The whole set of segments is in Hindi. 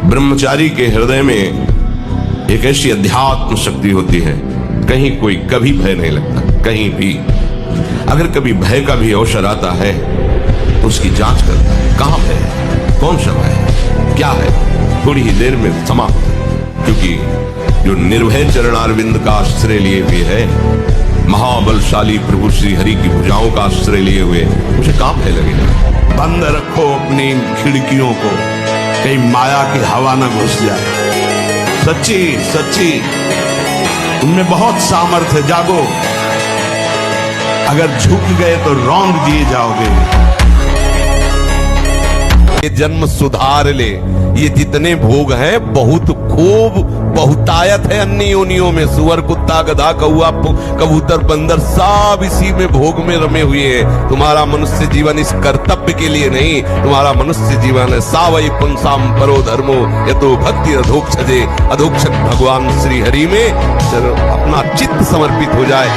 ब्रह्मचारी के हृदय में एक ऐसी अध्यात्म शक्ति होती है, कहीं कोई कभी भय नहीं लगता। कहीं भी अगर कभी भय का भी अवसर आता है तो उसकी जांच करता है, कहां भय है, कौन सा भय है, क्या है, थोड़ी ही देर में समाप्त। क्योंकि जो निर्भय चरणारविंद का आश्रय लिए हुए है, महाबलशाली प्रभु श्री हरि की भुजाओं का आश्रय लिए हुए, उसे काम भय लगेगा। बंद रखो अपनी खिड़कियों को, कहीं माया की हवा न घुस जाए। सच्ची सच्ची तुमने बहुत सामर्थ्य, जागो। अगर झुक गए तो रौंद दिए जाओगे। ये जन्म सुधार ले, ये जितने भोग हैं बहुत खूब बहुतायत है अन्य योनियों में। सुअर, कुत्ता, गधा, कौआ, कबूतर, बंदर सब इसी में भोग में रमे हुए हैं। तुम्हारा मनुष्य जीवन इस कर्तव्य के लिए नहीं, तुम्हारा मनुष्य जीवन है सावई पुंसाम परो धर्मो यतो भक्ति अधोक्षजे। अधोक्षक भगवान श्री हरि में अपना चित्त समर्पित हो जाए।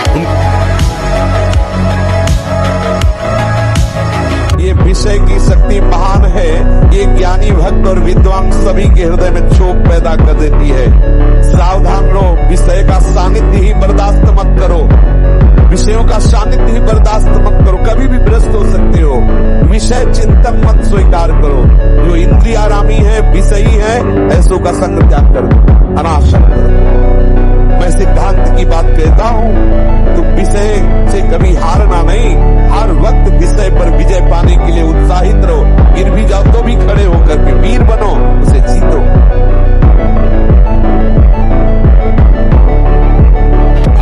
ये विषय की शक्ति महान है। ये ज्ञानी भक्त और विद्वान सभी के हृदय में क्षोभ पैदा कर देती है। सावधान रहो, विषय का सानिध्य ही बर्दाश्त मत करो। विषयों का सानिध्य ही बर्दाश्त मत करो, कभी भी भ्रष्ट हो सकते हो। विषय चिंतन मत स्वीकार करो। जो इंद्रियारामी है, विषयी है, ऐसों का संग त्याग कर दो, अनासक्त करो। मैं सिद्धांत की बात कहता हूँ, तो विषय से कभी हारना नहीं, हर वक्त विषय पर विजय पाने के लिए उत्साहित रहो। गिर भी जाओ तो भी खड़े होकर के वीर बनो, उसे जीतो।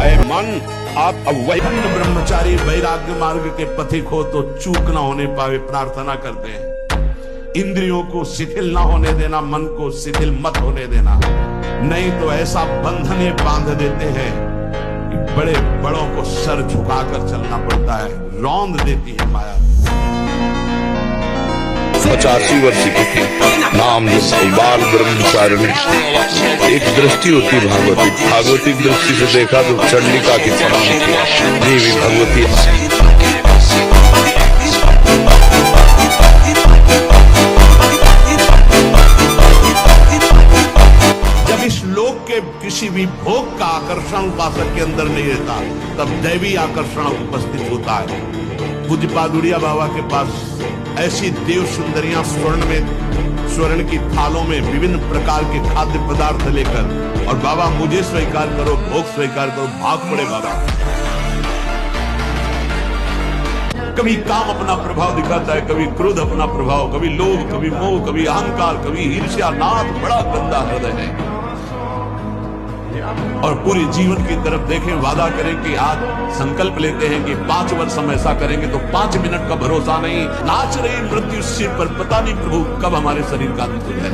अय मन, आप अब वही ब्रह्मचारी वैराग्य मार्ग के पथिक हो तो चूक ना होने पावे प्रार्थना करते हैं। इंद्रियों को शिथिल ना होने देना, मन को शिथिल मत होने देना, नहीं तो ऐसा बंधन ये बांध देते हैं कि बड़े बड़ों को सर झुकाकर चलना पड़ता है, रौंद देती है माया। 85 वर्ष की थी, नाम बाल ब्रह्मचारिणी। एक दृष्टि होती भागवती दृष्टि से देखा तो चंडिका की समान थी देवी भगवती। जब इस लोक के किसी भी भोग का आकर्षण उपासक के अंदर नहीं रहता, तब दैवी आकर्षण उपस्थित होता है। पूज्य पादुड़िया बाबा के पास ऐसी देव सुंदरियां स्वर्ण की थालों में विभिन्न प्रकार के खाद्य पदार्थ लेकर, और बाबा मुझे स्वीकार करो, भोग स्वीकार करो, भाग पड़े बाबा। कभी काम अपना प्रभाव दिखाता है, कभी क्रोध अपना प्रभाव, कभी लोभ, कभी मोह, कभी अहंकार, कभी ईर्ष्या। नाथ बड़ा गंदा हृदय है। और पूरे जीवन की तरफ देखें, वादा करें कि आज संकल्प लेते हैं कि 5 वर्ष हम ऐसा करेंगे, तो 5 मिनट का भरोसा नहीं। नाच रही मृत्यु सिर पर, पता नहीं प्रभु कब हमारे शरीर का अंत हो जाए।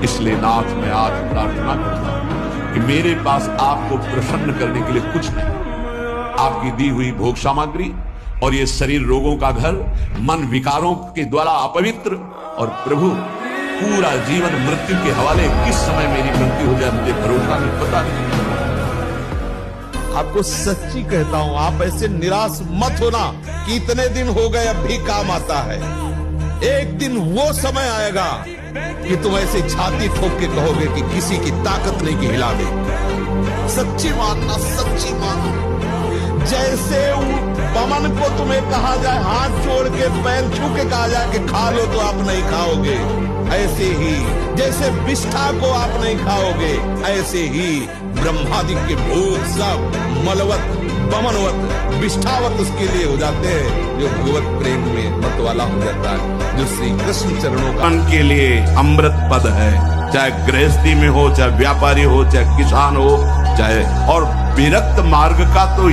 इसलिए नाथ मैं आज प्रार्थना करता हूं कि मेरे पास आपको प्रसन्न करने के लिए कुछ नहीं, आपकी दी हुई भोग सामग्री और ये शरीर रोगों का घर, मन विकारों के द्वारा अपवित्र, और प्रभु पूरा जीवन मृत्यु के हवाले। किस समय मेरी मृत्यु हो जाए मुझे भरोसा नहीं, पता नहीं। आपको सच्ची कहता हूं, आप ऐसे निराश मत होना कि इतने दिन हो गए अब भी काम आता है। एक दिन वो समय आएगा कि तुम ऐसे छाती ठोक के कहोगे कि किसी की ताकत नहीं कि हिला दे। सच्ची मानना, सच्ची मानो। जैसे पवन को तुम्हें कहा जाए, हाथ जोड़ के पैर छू के कहा जाए कि खा लो, तो आप नहीं खाओगे। ऐसे ही जैसे विष्ठा को आप नहीं खाओगे, ऐसे ही ब्रह्मादि के भोग सब मलवत, पवनवत, विष्ठावत उसके लिए हो जाते हैं जो भगवत प्रेम में मत वाला हो जाता है, जो श्री कृष्ण चरणों का के लिए अमृत पद है। चाहे गृहस्थी में हो, चाहे व्यापारी हो, चाहे किसान हो, चाहे और विरक्त मार्ग का तो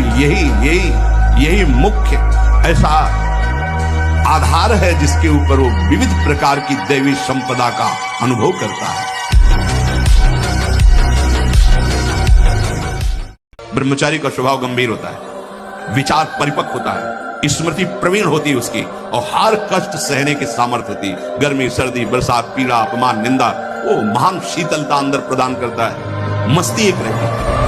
यही मुख्य ऐसा आधार है जिसके ऊपर वो विविध प्रकार की दैवी संपदा का अनुभव करता है। ब्रह्मचारी का स्वभाव गंभीर होता है, विचार परिपक्व होता है, स्मृति प्रवीण होती है उसकी, और हर कष्ट सहने की सामर्थ्य होती है। गर्मी, सर्दी, बरसात, पीड़ा, अपमान, निंदा, वो महान शीतलता अंदर प्रदान करता है। मस्ती एक रहती है।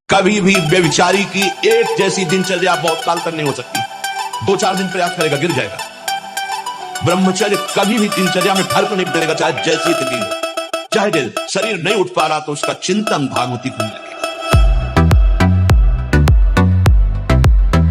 कभी भी व्यभिचारी की एक जैसी दिनचर्या बहुत काल तक नहीं हो सकती। 2-4 दिन प्रयास करेगा, गिर जाएगा। ब्रह्मचर्य कभी भी दिनचर्या में फर्क नहीं पड़ेगा, चाहे जैसी स्थिति हो, चाहे शरीर नहीं उठ पा रहा तो उसका चिंतन भागवती खुल जाए।